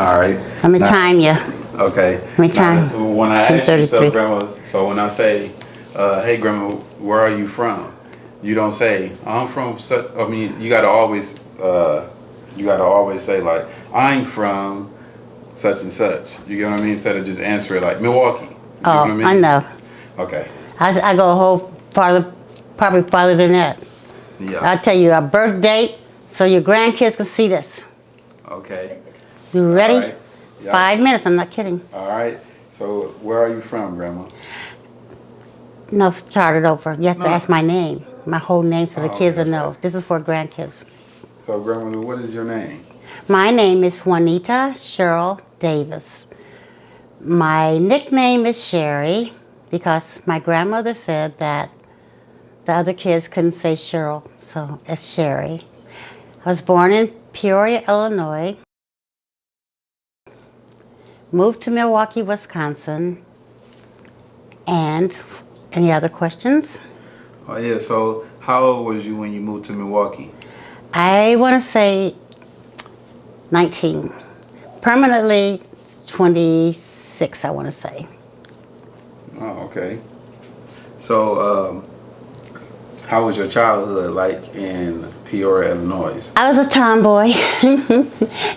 All right. Let me time you. Okay. Let me time. Now, when I ask you 2:33. stuff, Grandma, so when I say, hey, Grandma, where are you from? You don't say, I'm from such, I mean, you gotta always say like, I'm from such and such. You get what I mean? Instead of just answer it like Milwaukee. You Oh, know what I mean? I know. Okay. I go a whole farther, probably farther than that. Yeah. I'll tell you a birth date so your grandkids can see this. Okay. You ready? All right. Yep. 5 minutes, I'm not kidding. All right. So where are you from, Grandma? No, start it over. You have to No. ask my name. My whole name so the kids will Okay, know. okay. This is for grandkids. So Grandma, what is your name? My name is Juanita Cheryl Davis. My nickname is Sherry because my grandmother said that the other kids couldn't say Cheryl, so it's Sherry. I was born in Peoria, Illinois. Moved to Milwaukee, Wisconsin. And any other questions? Oh yeah. So how old was you when you moved to Milwaukee? I want to say 19. Permanently 26, I want to say. Oh, okay. So, how was your childhood like in Peoria, Illinois? I was a tomboy.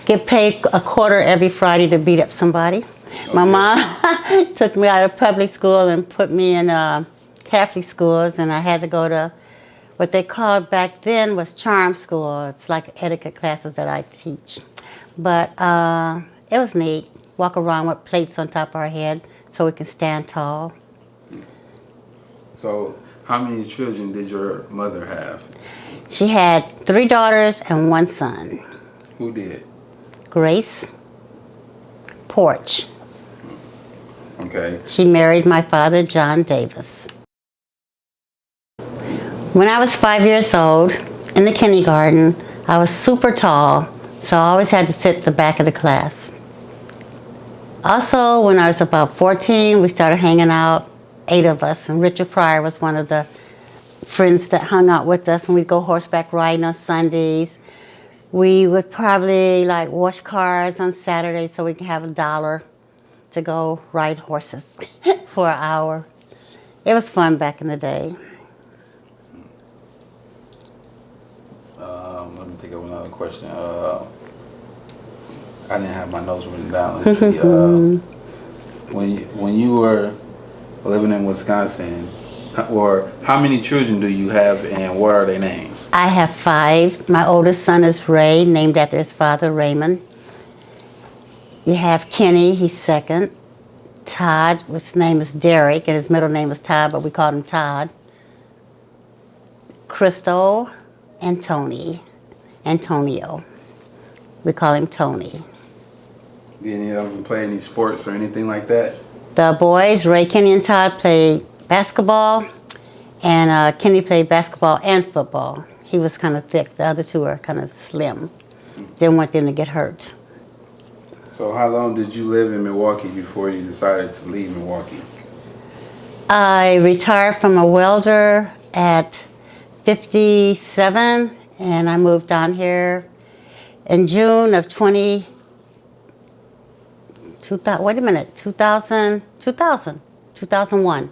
Get paid a quarter every Friday to beat up somebody. My Okay. mom took me out of public school and put me in Catholic schools, and I had to go to what they called back then was charm school. It's like etiquette classes that I teach. But it was neat. Walk around with plates on top of our head so we can stand tall. So, how many children did your mother have? She had 3 daughters and 1 son. Who did? Grace Porch. Okay. She married my father, John Davis. When I was 5 years old, in the kindergarten, I was super tall, so I always had to sit at the back of the class. Also, when I was about 14, we started hanging out, 8 of us, and Richard Pryor was one of the friends that hung out with us, and we'd go horseback riding on Sundays. We would probably like wash cars on Saturday so we could have $1 to go ride horses for an hour. It was fun back in the day. Let me think of another question. I didn't have my notes written down. Let me see. When you were living in Wisconsin, or how many children do you have, and what are their names? I have 5. My oldest son is Ray, named after his father, Raymond. You have Kenny, he's 2nd. Todd, his name is Derek, and his middle name is Todd, but we called him Todd. Crystal and Tony. Antonio. We call him Tony. Did any of them play any sports or anything like that? The boys, Ray, Kenny, and Todd, played basketball, and Kenny played basketball and football. He was kind of thick. The other 2 are kind of slim. Didn't want them to get hurt. So how long did you live in Milwaukee before you decided to leave Milwaukee? I retired from a welder at 57, and I moved down here in June of 2000, wait a minute, 2001.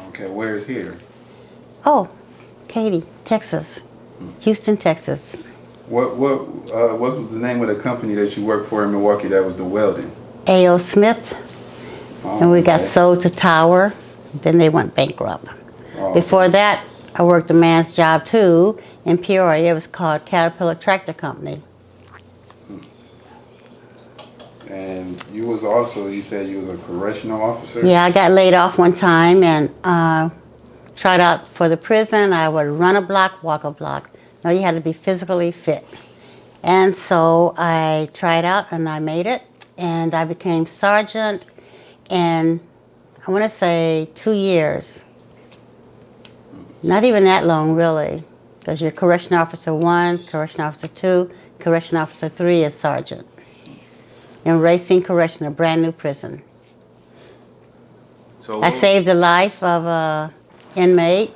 Okay, where is here? Oh, Katy, Texas, Houston, Texas. What was the name of the company that you worked for in Milwaukee that was the welding? A.O. Smith, Oh, and we got okay. sold to Tower, then they went bankrupt. Oh, Before okay. that, I worked a man's job too in Peoria. It was called Caterpillar Tractor Company. And you was also, you said you was a correctional officer? Yeah, I got laid off one time and tried out for the prison. I would run a block, walk a block. No, you had to be physically fit. And so I tried out and I made it. And I became sergeant in, I want to say, 2 years. Not even that long, really, because you're Correctional Officer 1, Correctional Officer 2, Correctional Officer 3 is sergeant. In Racine Correctional, a brand new prison. So I saved the life of an inmate.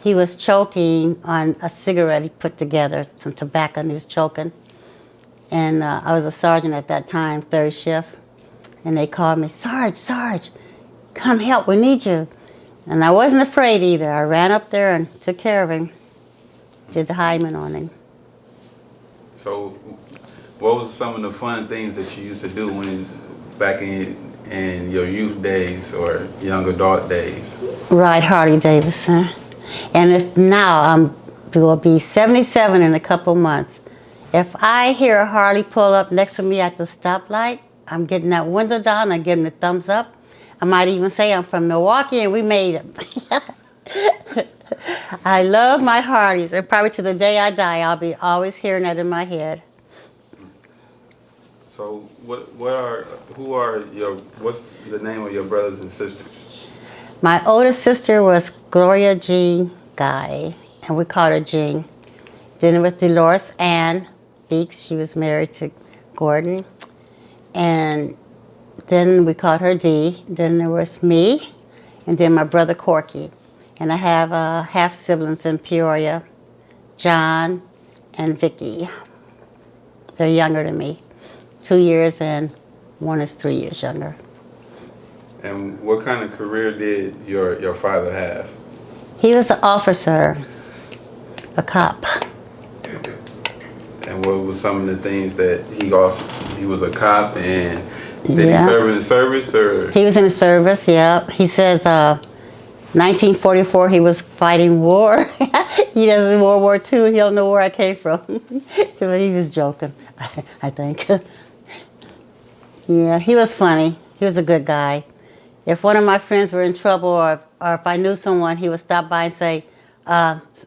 He was choking on a cigarette he put together, some tobacco, and he was choking. And I was a sergeant at that time, third shift. And they called me, Sarge, come help, we need you. And I wasn't afraid either. I ran up there and took care of him. Did the hymen on him. So, what was some of the fun things that you used to do back in your youth days or young adult days? Ride Harley Davidson. And if now will be 77 in a couple months. If I hear a Harley pull up next to me at the stoplight, I'm getting that window down, I'm giving the thumbs up. I might even say I'm from Milwaukee and we made it. I love my Harleys, and probably to the day I die, I'll be always hearing that in my head. So, what's the name of your brothers and sisters? My oldest sister was Gloria Jean Guy, and we called her Jean. Then it was Dolores Ann Beeks. She was married to Gordon. And then we called her Dee. Then there was me, and then my brother Corky. And I have half siblings in Peoria, John and Vicky. They're younger than me, 2 years, and one is 3 years younger. And what kind of career did your father have? He was an officer, a cop. And what was some of the things that he was a cop, and did he Yeah. serve in the service, or? He was in the service, yeah. He says 1944 he was fighting war. He does in World War II. He don't know where I came from. He was joking, I think. Yeah, he was funny. He was a good guy. If one of my friends were in trouble, or if I knew someone, he would stop by and say,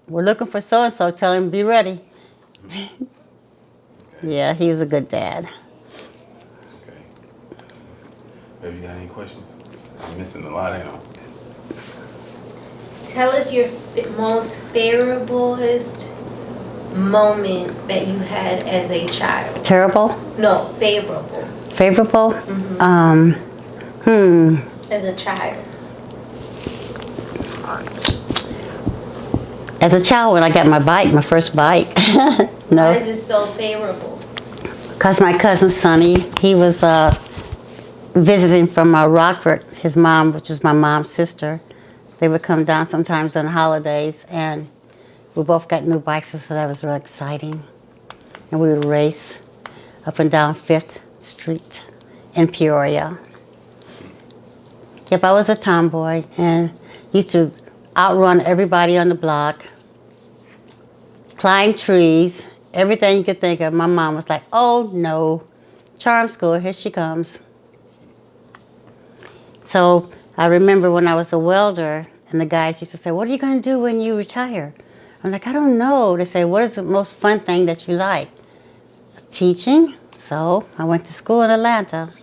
we're looking for so-and-so, tell him be ready. Yeah, he was a good dad. Okay. Have you got any questions? I'm missing a lot, ain't I? Tell us your most favorablest moment that you had as a child. Terrible? No, favorable. Favorable? As a child. As a child, when I got my first bike. Why is No, it so favorable? because my cousin Sonny, he was visiting from Rockford. His mom, which is my mom's sister, they would come down sometimes on holidays, and we both got new bikes, so that was real exciting. And we would race up and down 5th Street in Peoria. Yep, I was a tomboy and used to outrun everybody on the block, climb trees, everything you could think of. My mom was like, oh no, charm school, here she comes. So I remember when I was a welder, and the guys used to say, what are you going to do when you retire? I'm like, I don't know. They say, what is the most fun thing that you like? Teaching. So I went to school in Atlanta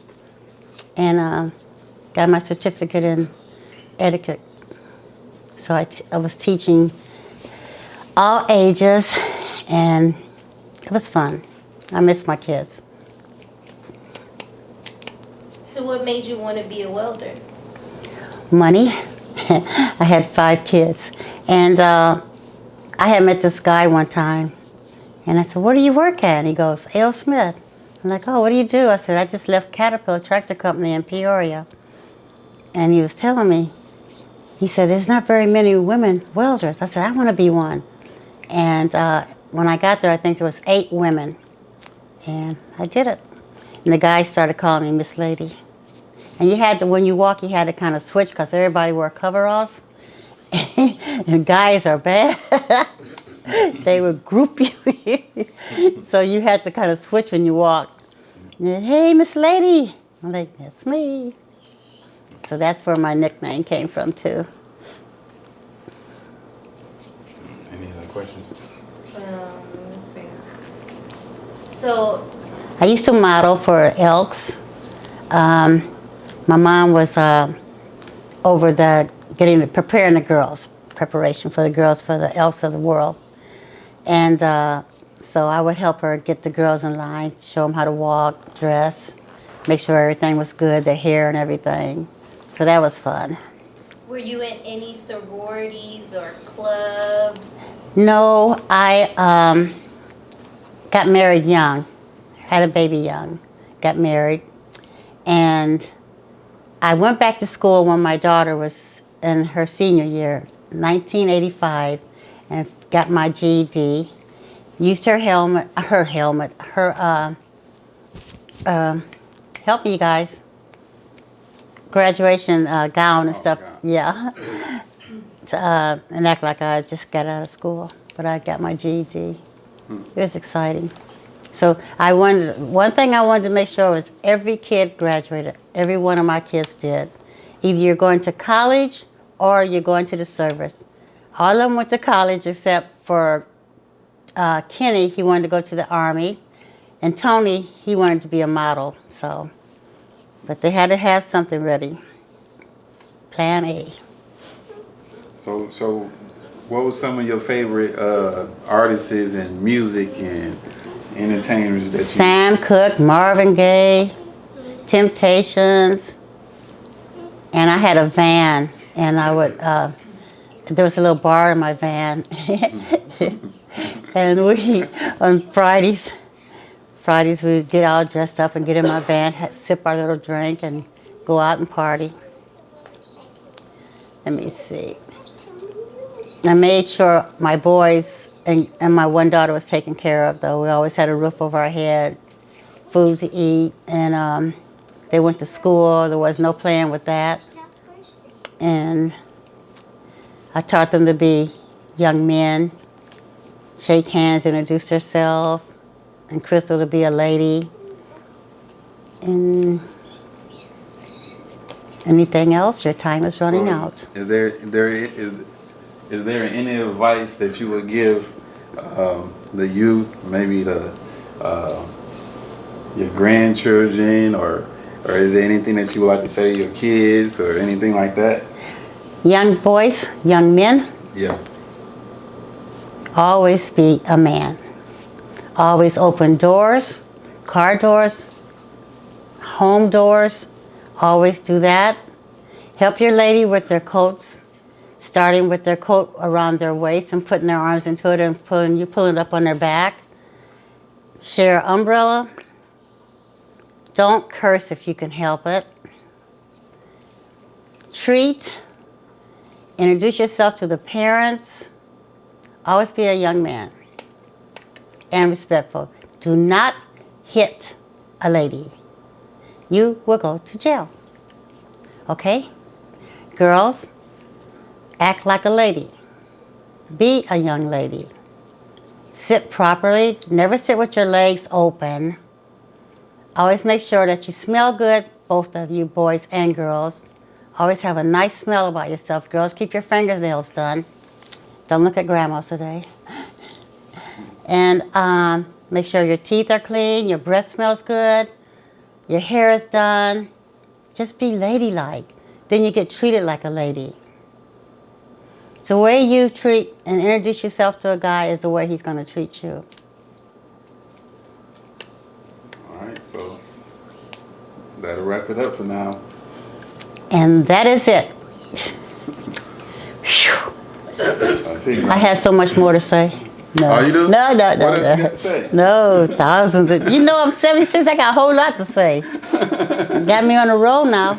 and got my certificate in etiquette. So I was teaching all ages, and it was fun. I miss my kids. So what made you want to be a welder? Money. I had 5 kids. And I had met this guy one time, and I said, where do you work at? And he goes, A.L. Smith. I'm like, oh, what do you do? I said, I just left Caterpillar Tractor Company in Peoria. And he was telling me, he said, there's not very many women welders. I said, I want to be one. And when I got there, I think there was 8 women. And I did it. And the guy started calling me Miss Lady. And you had to, when you walk, you had to kind of switch because everybody wore coveralls. And guys are bad. They would group you. So you had to kind of switch when you walked. And, hey, Miss Lady. I'm like, that's me. So that's where my nickname came from, too. Any other questions? Let's see. So, I used to model for Elks. My mom was over preparing the girls, preparation for the girls for the Elks of the world. And so I would help her get the girls in line, show them how to walk, dress, make sure everything was good, their hair and everything. So that was fun. were you in any sororities or clubs? No, I got married young. had a baby young, got married, and I went back to school when my daughter was in her senior year, 1985, and got my GED. Used her help me, you guys, graduation gown and stuff. God. Yeah, and act like I just got out of school, but I got my GED. It was exciting. So one thing I wanted to make sure was every kid graduated. Every one of my kids did. Either you're going to college or you're going to the service. All of them went to college except for Kenny. He wanted to go to the Army, and Tony, he wanted to be a model. So, but they had to have something ready. Plan A. So, what was some of your favorite artists and music and entertainers that Sam Cooke, Marvin Gaye, Temptations, and I had a van, and I would, there was a little bar in my van, and we, on Fridays we'd get all dressed up and get in my van, sip our little drink, and go out and party. Let me see. I made sure my boys and my one daughter was taken care of, though. We always had a roof over our head, food to eat, and they went to school. There was no playing with that. And I taught them to be young men, shake hands, introduce themselves, and Crystal to be a lady. And anything else? Your time is running out. Is there any advice that you would give the youth, maybe your grandchildren, or is there anything that you would like to say to your kids or anything like that? Young boys, young men, Yeah. always be a man. Always open doors, car doors, home doors. Always do that. Help your lady with their coats, starting with their coat around their waist and putting their arms into it and pulling it up on their back. Share an umbrella. Don't curse if you can help it. Treat. Introduce yourself to the parents. Always be a young man and respectful. Do not hit a lady. You will go to jail. Okay? Girls, act like a lady. Be a young lady. Sit properly. Never sit with your legs open. Always make sure that you smell good, both of you, boys and girls. Always have a nice smell about yourself. Girls, keep your fingernails done. Don't look at grandma today. And make sure your teeth are clean, your breath smells good, your hair is done. Just be ladylike. Then you get treated like a lady. So the way you treat and introduce yourself to a guy is the way he's going to treat you. All right, so that'll wrap it up for now. And that is it. I had so much more to say. No. Oh, you do? No. What else you got to say? No, thousands of, you know I'm 76, I got a whole lot to say. Got me on the road now.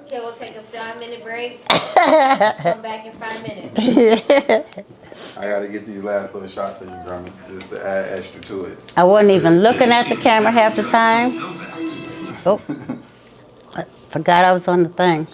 Okay, we'll take a 5-minute break. Come back in 5 minutes. I got to get these last little shots of you, Grammom, just to add extra to it. I wasn't even looking at the camera half the time. Oh, I forgot I was on the thing.